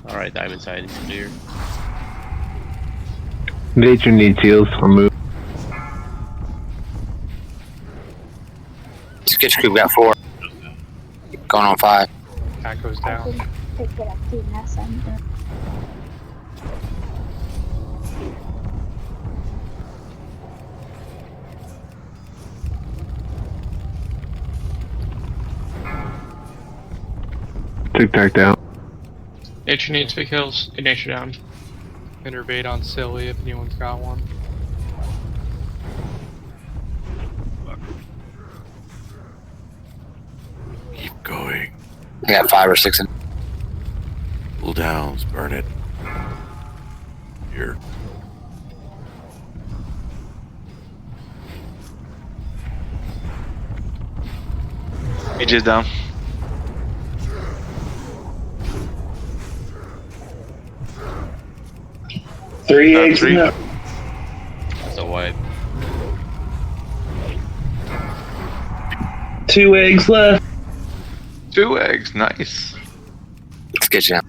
Alright, diamond side is clear. Nature needs heals. I'll move. Sketch group got 4. Going on 5. That goes I down. can pick it up too, now, so I'm good. Tic Tac down. Nature needs big hills. Nature down. Innervate on Silly if anyone's got one. Keep going. I got 5 or 6 in. Cool downs, burn it. Here. AJ's down. Three eggs 3. enough. That's a wipe. 2 eggs left. 2 eggs, nice. Let's get you down.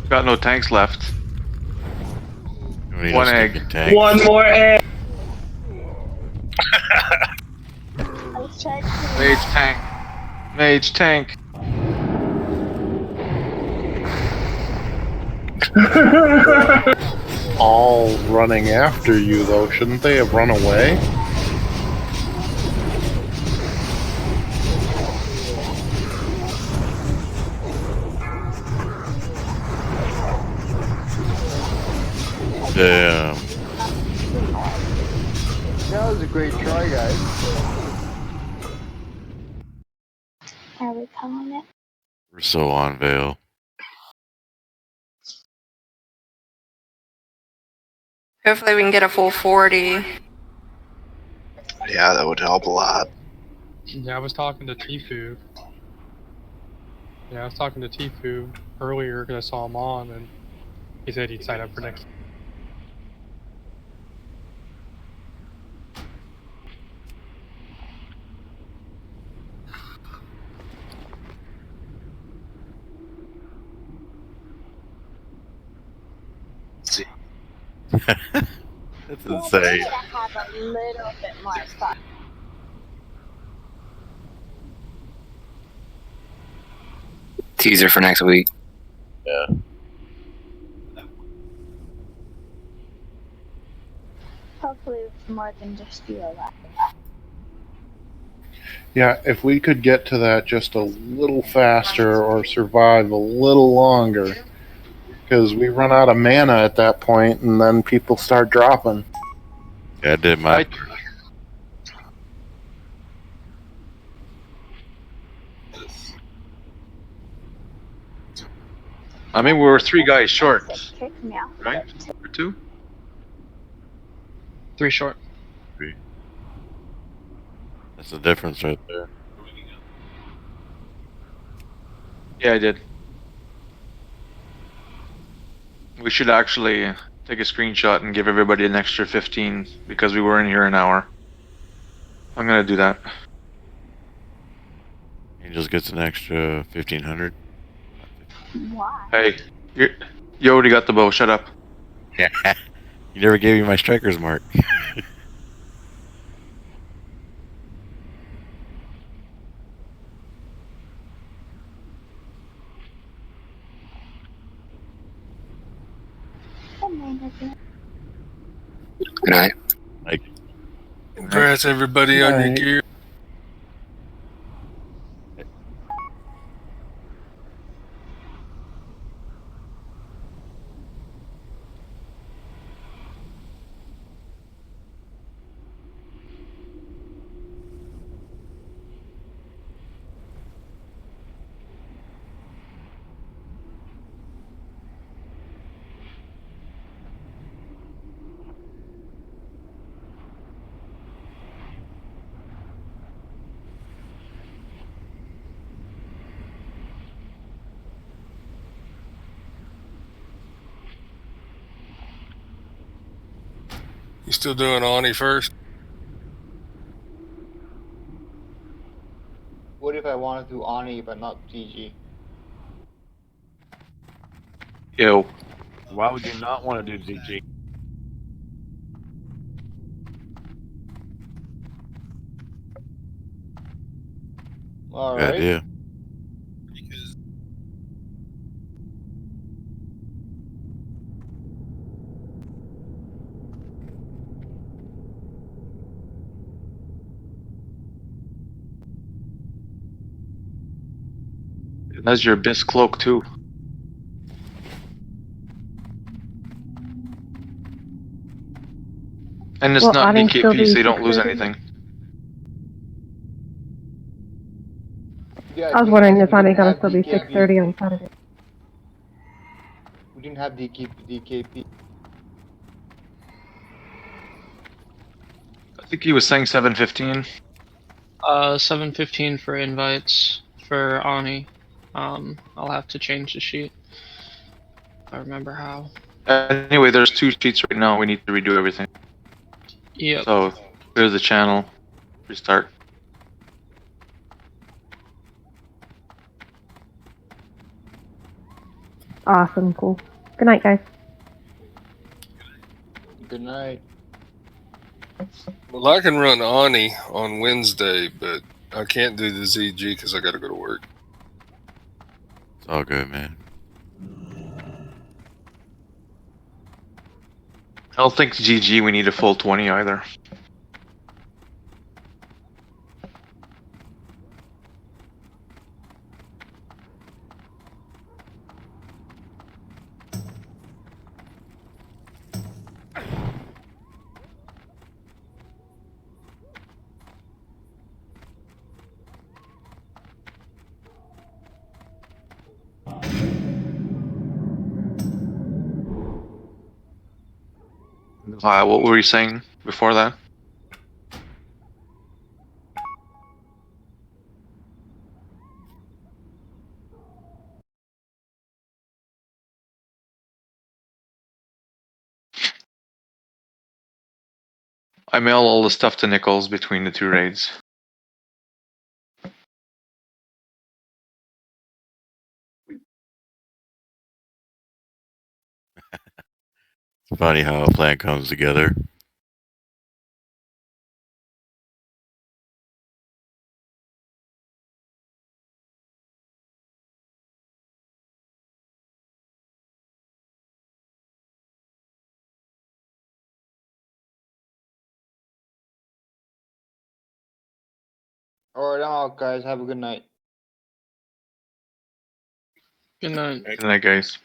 Got no tanks left. 1 egg. Tank. 1 more egg. I was trying to. Mage tank. Mage tank. All running after you, though. Shouldn't they have run away? Damn. That was a great try, guys. Are we calling it? We're so on Vale. Hopefully we can get a full 40. Yeah, that would help a lot. Yeah, I was talking to Tifu. Yeah, I was talking to Tifu earlier because I saw him on, and he said he'd sign up for next. That's Yeah, insane. they need to have a little bit more fun. Teaser for next week. Yeah. Hopefully it's more than just you alive. Yeah, if we could get to that just a little faster or survive a little longer, because we run out of mana at that point, and then people start dropping. Yeah, I did my. I mean, we were 3 guys short, Kick me off. right? Or 2? 3 short. 3. That's the difference right there. Yeah, I did. We should actually take a screenshot and give everybody an extra 15 because we were in here an hour. I'm gonna do that. Angels gets an extra 1,500. Why? Hey, you already got the bow. Shut up. Yeah. You never gave me my striker's mark. Good night. Like, Congrats, everybody, on your gear. You still doing Ani first? What if I want to do Ani but not GG? Yo. Why would you not want to do ZG? All good right. idea. That's your best cloak too. And it's Well, not Ani still BKP, be so you don't lose 630? anything. Yeah, I was the wondering thing is, if we Ani didn't gonna have still be DKP. 630 on Saturday. We didn't have DKP. I think he was saying 715. 715 for invites for Ani. I'll have to change the sheet. If I remember how. Anyway, there's 2 sheets right now. We need to redo everything. Yep. So clear the channel, restart. Awesome, cool. Good night, guys. Good night. Well, I can run Ani on Wednesday, but I can't do the ZG because I got to go to work. It's all good, man. I don't think GG we need a full 20 either. What were you saying before that? I mail all the stuff to Nichols between the two raids. It's funny how a plan comes together. Alright, I'm out, guys. Have a good night. Good night. Good night, guys.